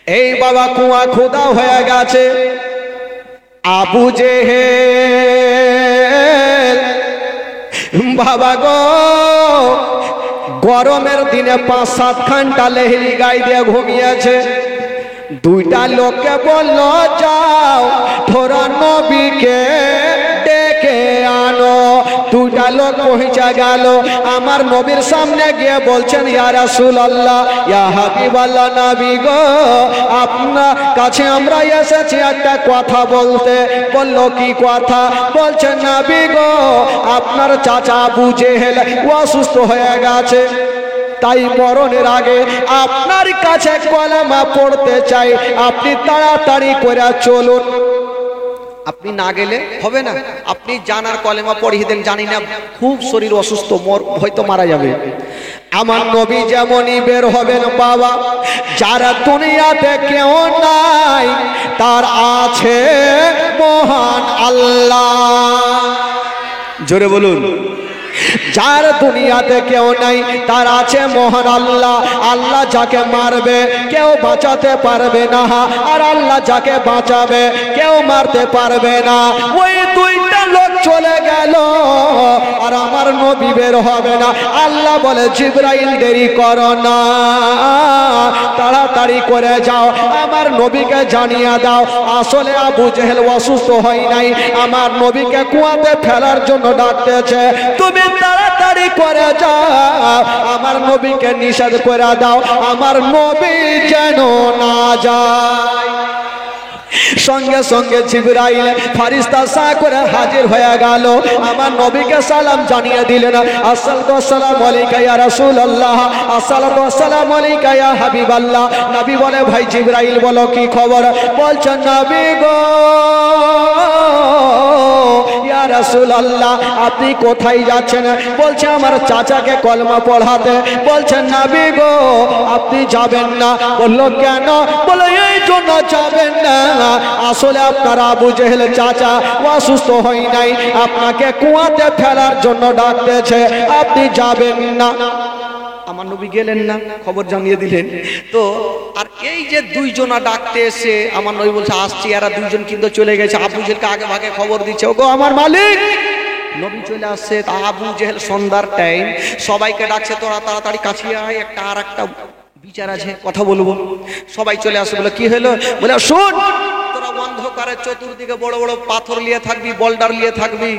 এই বাবা কুয়া খোদা হয়ে গেছে। আবু জেহেল বাবা গো গরমের দিনে 5-7 ঘন্টা লেহেলি গায়ে দিয়ে ঘুমিয়েছে। দুইটা লোককে বলল যাও থোড়া নবীকে ডেকে আনো। দুইটা লোক পৌঁছে গেল আমার নবীর সামনে গিয়ে বলছেন ইয়া রাসূলুল্লাহ ইয়া হাবিবাল্লাহ নবী গো আপনার কাছে আমরা এসেছি একটা কথা বলতে। বলল কি কথা? বলছেন নবী গো আপনার চাচা আবু জেহেল অসুস্থ হয়ে গেছে, তাই মরণের আগে আপনার কাছে কলেমা পড়তে চাই, আপনি তাড়াতাড়ি করে চলুন। আপনি না গেলে হবে না, আপনি জানার কলেমা পড়িয়ে দেন। জানি না খুব শরীর অসুস্থ, হয়তো মারা যাবে। আমার নবী যেমনই বের হবেন বাবা, যারা দুনিয়াতে কেউ নাই তার আছে মহান আল্লাহ। জোরে বলুন। যার দুনিয়াতে কেউ নাই তার আছে মহান আল্লাহ। আল্লাহ যাকে মারবে কেউ বাঁচাতে পারবে না, আর আল্লাহ যাকে বাঁচাবে কেউ মারতে পারবে না। ওই দুইটা লোক চলে গেল আর আমার নবী বের হবে না। আল্লাহ বলে জিবরাইল দেরি করো না, তাড়াতাড়ি করে যাও আমার নবীকে জানিয়ে দাও আসলে আবু জেহেল অসুস্থ হয় নাই, আমার নবীকে কুয়াতে ফেলার জন্য ডাকতেছে। তুমি তাড়াতাড়ি করে যাও আমার নবীকে নিষেধ করে দাও আমার নবী যেন না যায়। সঙ্গে সঙ্গে জিবরাইল ফেরেশতা সা করে হাজির হয়ে গেল, আমার নবীকে সালাম জানিয়ে দিলেন আসসালামু আলাইকা ইয়া রাসূলুল্লাহ, আসসালামু আলাইকা ইয়া হাবিবাল্লাহ। নবী বলে ভাই জিবরাইল বলো কি খবর? বলছেন নবী গো ইয়া রাসূলুল্লাহ আপনি কোথায় যাচ্ছেন? বলছে আমার চাচাকে কলমা পড়াতে। বলছেন নবী গো আপনি যাবেন না। বলল কেন? বলে এই জন্য যাবেন না আসলে আপনার আবু জেহেল চাচা অসুস্থ হয় নাই, আপনাকে কুয়াতে ফেলার জন্য ডাকতেছে, আপনি যাবেন না। আমার নবী গেলেন না, খবর জানিয়ে দিলেন। তো আর এই যে দুইজনা ডাকতে এসে আমার নবী বলছে আসছি, এরা দুইজন কিন্তু চলে গেছে। আবু জেহেলকে আগে ভাগে খবর দিচ্ছে ওগো আমার মালিক। নবী চলে আসছে। আবু জেহেল সন্ধ্যার টাইম সবাইকে ডাকছে তোরা তাড়াতাড়ি কাছে আয়, একটা আর একটা বিচার আছে, কথা বলবো। সবাই চলে আসে। বলে কি হলো? বলে শোন তোরা অন্ধকারে চতুর্দিকে বড় বড় পাথর নিয়ে থাকবি, বোল্ডার নিয়ে থাকবি,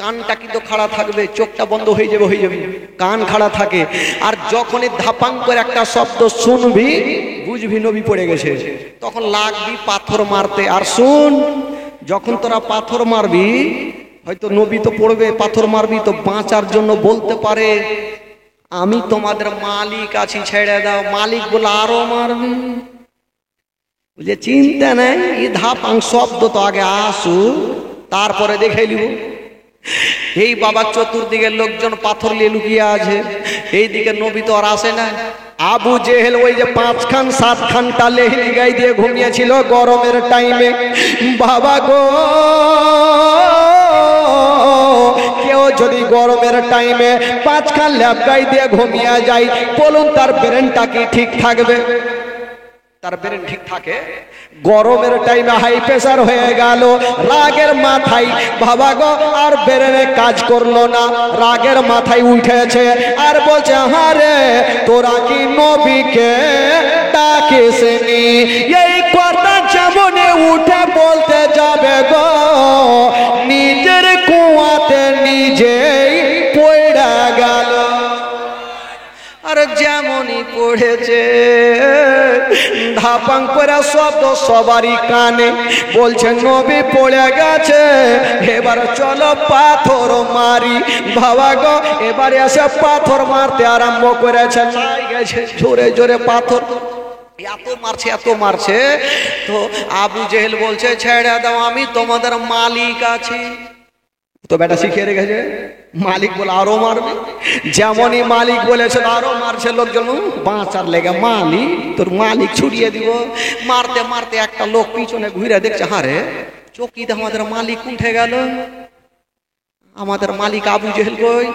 কানটা কিন্তু খাড়া থাকবে, চোখটা বন্ধ হয়ে যাবে, কান খাড়া থাকে। আর যখনই ধাপাং করে একটা শব্দ শুনবি বুঝবি নবী পড়ে গেছে, তখন লাগবি পাথর মারতে। আর শুন যখন তোরা পাথর মারবি হয়তো নবী তো পড়বে, পাথর মারবি তো বাঁচার জন্য বলতে পারে আমি তোমাদের মালিক আছি ছেড়ে দাও। মালিক বলে আরো মারবি, বুঝলে চিন্তা নেই, এই ধাপাং শব্দ তো আগে আসু তারপরে দেখে নিব। এই বাবা চতুর্দিকে লোকজন পাথর নিয়ে লুকিয়ে আছে, এইদিকে নবী তো আর আসে না। আবু জেহেল ওই যে 5-7 ঘন্টা লেহেলি গায়ে দিয়ে ঘুমিয়েছিল গরমের টাইমে। বাবা গো কেউ যদি গরমের টাইমে 5 খান ল্যাপ গায়ে দিয়ে ঘুমিয়ে যায় বলুন তার ব্রেনটা কি ঠিক থাকবে? তার ব্রেন ঠিক থাকে? গরমের টাইমে হাই প্রেসার হয়ে গেল, রাগের মাথায় বাবা গো আর ব্রেনে কাজ করলো না, রাগের মাথায় উঠেছে আর বলছে হারে তোরা কি নবীকে ডাকিসনি? এই কথা যেমনে উঠে বলতে যাবে গো নিজের কুয়াতে নিজেই পড়ে গেল। আর যেমনই পড়েছে ধাপাং করে শব্দ সবারই কানে। বলছে নবী পড়ে গেছে, এবার চলো পাথর মারি। বাবা গো এবারে এসে পাথর মারতে আরম্ভ করেছে, গেছে জোরে জোরে পাথর, এত মারছে। তো আবু জেহেল বলছে ছেড়ে দাও আমি তোমাদের মালিক আছি। তো বেটা শিখিয়ে রেখেছে, মালিক বলে আরো মারবে। যেমনই মালিক বলেছে আরো মারছে লোকজন, বাঁচার লেগে মালিক তোর মালিক ছুড়িয়ে দিব। মারতে মারতে একটা লোক পিছনে ঘুরে দেখছে হারে চকিতে আমাদের মালিক উঠে গেল। আমাদের মালিক আবু জেহেল কই?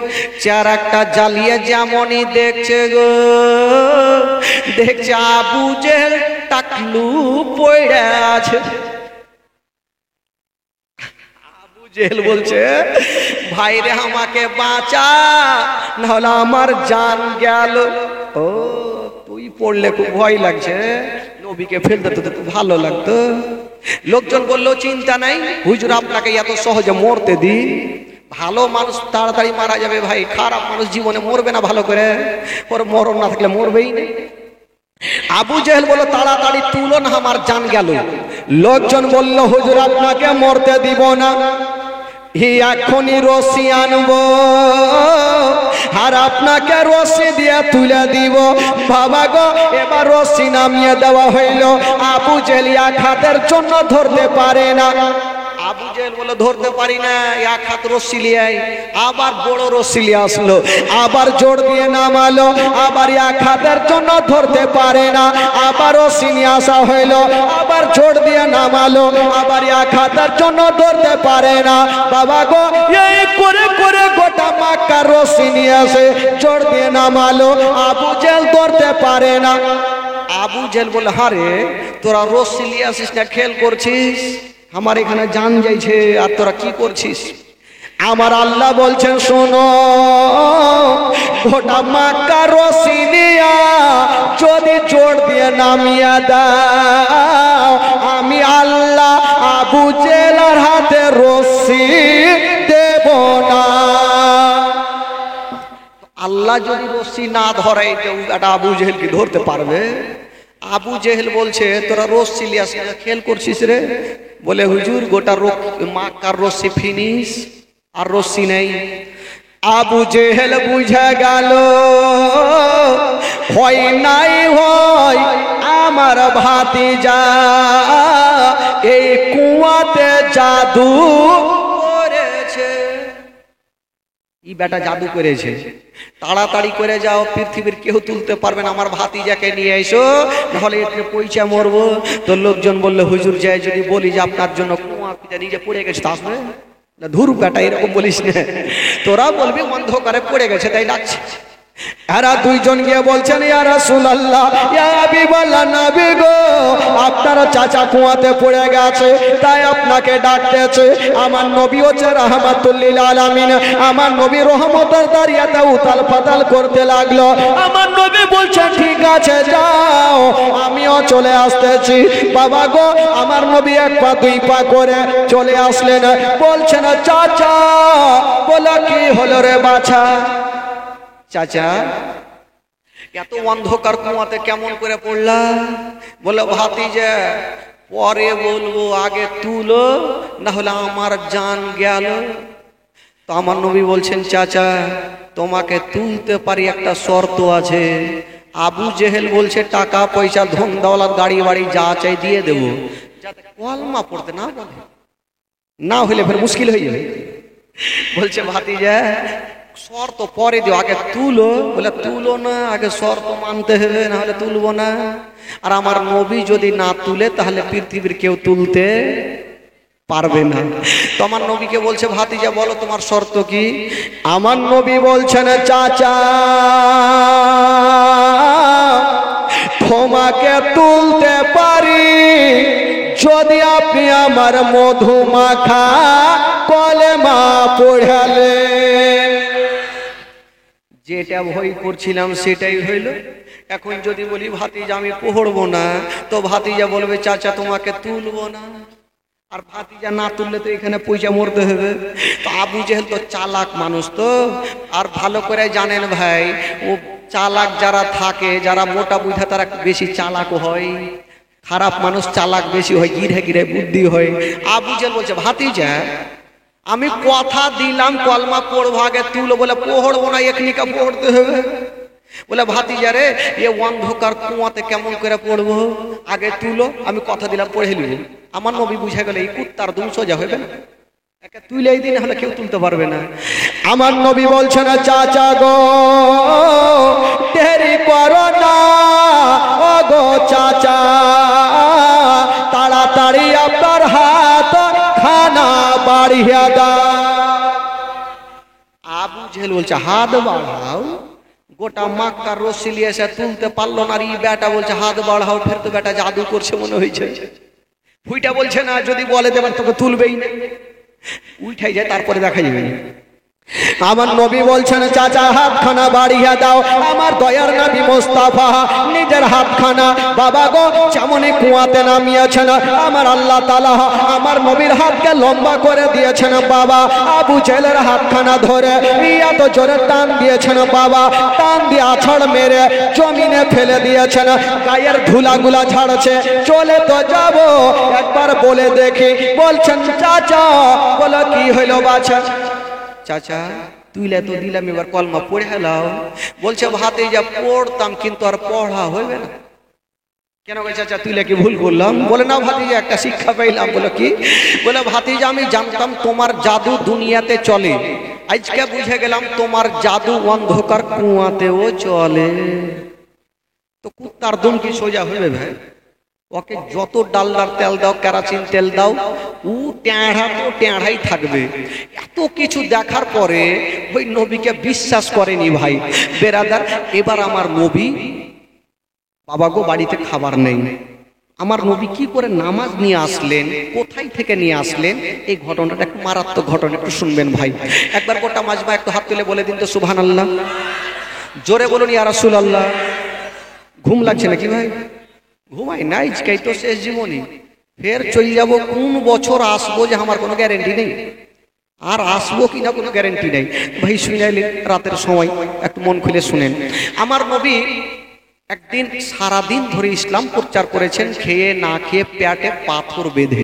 চার একটা জ্বালিয়ে যেমনই দেখছে গো, দেখছে আবু জেহেল টাকলু পড়ে আছে। আবু জেহেল বলছে ভাইরে আমাকে বাঁচা, নাহলে আমার জান গেল। ও তুই পড়লে খুব ভয় লাগছে, নবীকে ফেলতে তো খুব ভালো লাগতো। লোকজন বললো চিন্তা নাই হুজুর, আপনাকে এত সহজে মরতে দি। ভালো মানুষ তাড়াতাড়ি মারা যাবে ভাই, খারাপ মানুষ জীবনে মরবে না ভালো করে, ওর মরণ না থাকলে মরবেই না। আবু জেহেল বলল তাড়াতাড়ি তুলো না, আমার জান গেল। লোকজন বলল হুজুর আপনাকে মরতে দিব না, এখনই রশি আনবো আর আপনাকে রশি দিয়ে তুলে দিব। বাবা গো, এবার রশি নামিয়ে দেওয়া হইল। আবু জেহেল এক হাতের জন্য ধরতে পারে না। আবু জেহেল বলে ধরতে পারি না, এক হাত রশি লিয়ে আবার বড় রশি লিয়ে আসলো, আবার জোর দিয়ে নামালো, আবার এক হাতের জন্য ধরতে পারে না, আবার রশি নিয়ে আসা হইলো, আবার জোর দিয়ে নামালো, আবার এক হাতের জন্য ধরতে পারে না। বাবা গো, এই করে করে গোটা মক্কার রশি নিয়ে আসে, জোর দিয়ে নামালো, আবু জেহেল ধরতে পারে না। আবু জেহেল বলে হারে তোরা রশি নিয়ে আসিস না, খেল করছিস, আমার এখানে জান যাইছে আর তোরা কি করছিস? আমার আল্লাহ বলছেন শোনো, গোটা মক্কা রশি নিয়া যদি জোর দিয়ে নামিয়ে দাও, আমি আল্লাহ আবু জেহেলের হাতে রশি দেব না। আল্লাহ যদি রশি না ধরাই তো এটা আবু জেহেল কি ধরতে পারবে? আবু জেহেল বলছে তোরা রশি লিয়ে আসিস, খেল করছিস রে। বলে হুজুর গোটা মক্কার রশি ফিনিশ, আর রশি নেই। আবু জেহেল বুঝে গেল হয় নাই হয় আমার ভাতিজা এই কুয়াতে জাদু করেছে। এই বেটা জাদু করেছে, তাড়াতাড়ি করে যাও, পৃথিবীর কেউ তুলতে পারবে না, আমার ভাতিজাকে নিয়ে এসো, নাহলে এতে পয়সা মরবো। তো লোকজন বললো হুজুর যাই যদি বলি যে আপনার জন্য কুয়া পিতা নিজে পড়ে গেছে, তা আসবে না? ধুর বেটা এরকম বলিস না, তোরা বলবি অন্ধকারে পড়ে গেছে তাই ডাকছে। এরা দুইজন গিয়ে বলছেন ইয়া রাসূলুল্লাহ, ইয়া হাবিবাল্লাহ, নবী গো আপনার চাচা কুয়াতে পড়ে গেছে তাই আপনাকে ডাকতেছে। আমার নবী হচ্ছে রাহমাতুল লিল আলামিন, আমার নবী রহমতের দরিয়াতে উতাল পাতাল করতে লাগলো। আমার নবী বলছে ঠিক আছে যাও, আমিও চলে আসতেছি। বাবা গো, আমার নবী এক পা দুই পা করে চলে আসলেন। বলছেন চাচা, বলো কি হলো রে বাছা? চাচা এত অন্ধকার কুয়াতে কেমন করে পড়লা? বলে ভাতিজা পরে বলবো, আগে তুলো না হলে আমার জান গেল। তো আমার নবী বলছেন চাচা তোমাকে তুলতে পারি, একটা শর্ত আছে। আবু জেহেল বলছে টাকা পয়সা ধন দৌলত গাড়ি বাড়ি যা চাই দিয়ে দেবো, যাতে কলমা পড়তে না বলে, না হলে ফের মুশকিল হয়ে যাবে। বলছে ভাতিজা শর্ত পরে দিও, আগে তুলো। বলে তুলো না, আগে শর্ত মানতে হবে, না হলে তুলবো না। আর আমার নবী যদি না তুলে তাহলে পৃথিবীর কেউ তুলতে পারবে না। তো আমার নবীকে বলছে ভাতিজা বলো তোমার শর্ত কি? আমার নবী বলছেন চাচা তোমাকে তুলতে পারি যদি আপনি আমার মধু মাখা কলেমা পড়ালে। যেটা ভয় করছিলাম সেটাই হইল। এখন যদি বলি ভাতিজা আমি পড়বো না, তো ভাতিজা বলবে চাচা তোমাকে তুলবো না, আর ভাতিজা না তুললে তো এখানে পয়সা মরতে হবে। তো আবু জেহেল তো চালাক মানুষ, তো আর ভালো করে জানেন ভাই, ও চালাক যারা থাকে, যারা মোটা বুঝা তারা বেশি চালাকও হয়। খারাপ মানুষ চালাক বেশি হয়, গিরে গিরে বুদ্ধি হয়। আবু জেহেল বলছে ভাতিজা আমি কথা দিলাম কলমা পড়বো, আগে তুলো। বলে পড়বো না, এখনিকা পড়তে হবে। বলে ভাতিজা রে এ অন্ধকার কুয়াতে কেমন করে পড়বো, আগে তুলো, আমি কথা দিলাম পড়ে নিব। আমার নবী বুঝে গেলে এই কুত্তার দুম সোজা হবে না, একে তুলে এই দিন হলে কেউ তুলতে পারবে না। আমার নবী বলছে না চাচা গো দেরি করো না, ও গো চাচা তাড়াতাড়ি আপনার হাত খানা বাড়িয়ে দাও। আবু জেহেল বলছে হাত বাড়াও, গোটা মাক্কার রশি নিয়ে এসে তুলতে পারলো না। আর এই বেটা বলছে হাত বাড়াও, ফের তো বেটা জাদু করছে মনে হয়েছে। উইটা বলছে না, যদি বলে দেবেন তোকে তুলবেই না। উঠাই যায়, তারপরে দেখা যাবে। আমার নবী বলছেন চাচা হাতখানা বাড়িয়ে দাও। আমার দয়ার নবী মোস্তাফা নিজের হাতখানা বাবা গো যেমনই কুয়াতে নামিয়েছেন, আমার আল্লাহ তাআলা আমার নবীর হাতকে লম্বা করে দিয়েছেন বাবা। আবু জেলের হাতখানা ধরে এত জোরে টান দিয়েছেন বাবা, টান দিয়ে আছাড় মেরে জমিনে ফেলে দিয়েছেন। গায়ের ধুলাগুলা ঝাড়ছে, চলে তো যাব একবার বলে দেখি। বলছেন চাচা, বলো কি হইল বাছা? চাচা তুইলে তো দিলাম, এবার কলমা পড়ে হেলাও। বলছে ভাতে যা পড়তাম কিন্তু আর পড়া হইবে না। কেন গো চাচা তুইলে কি ভুল করলাম? বলে না ভাতিজা একটা শিক্ষা পাইলাম। বলে কি? বলে ভাতিজা আমি জানতাম তোমার জাদু দুনিয়াতে চলে, আজকে বুঝে গেলাম তোমার জাদু অন্ধকার কুয়াতেও চলে। তো কুত্তার দুম কি সোজা হইবে ভাই? ওকে যত ডালডার তেল দাও, কেরাসিন তেল দাও, ও টেঁড়া তো টেঁড়াই থাকবে। এত কিছু দেখার পরে ওই নবীকে বিশ্বাস করেনি ভাই বেরাদার। এবার আমার নবী বাবা গো বাড়িতে খাবার নেই, আমার নবী কি করে নামাজ নিয়ে আসলেন, কোথায় থেকে নিয়ে আসলেন, এই ঘটনাটা একটু মারাত্মক ঘটনা, একটু শুনবেন ভাই। একবার গোটা মাজবা একটু হাত তুলে বলে দিন তো সুবহানাল্লাহ, জোরে বলুন ইয়া রাসূলুল্লাহ। ঘুম লাগছে নাকি ভাই? ঘুমাই নাই, আজকেই তো শেষ জীবনী, ফের চলে যাব। কোন বছর আসবো যে আমার কোনো গ্যারেন্টি নেই, আর আসবো কিনা কোনো গ্যারেন্টি নেই। ভাই শুনাইলেন রাতের সময়, একটু মন খুলে শুনেন। আমার নবী একদিন সারাদিন ধরে ইসলাম প্রচার করেছেন, খেয়ে না খেয়ে পেটে পাথর বেঁধে।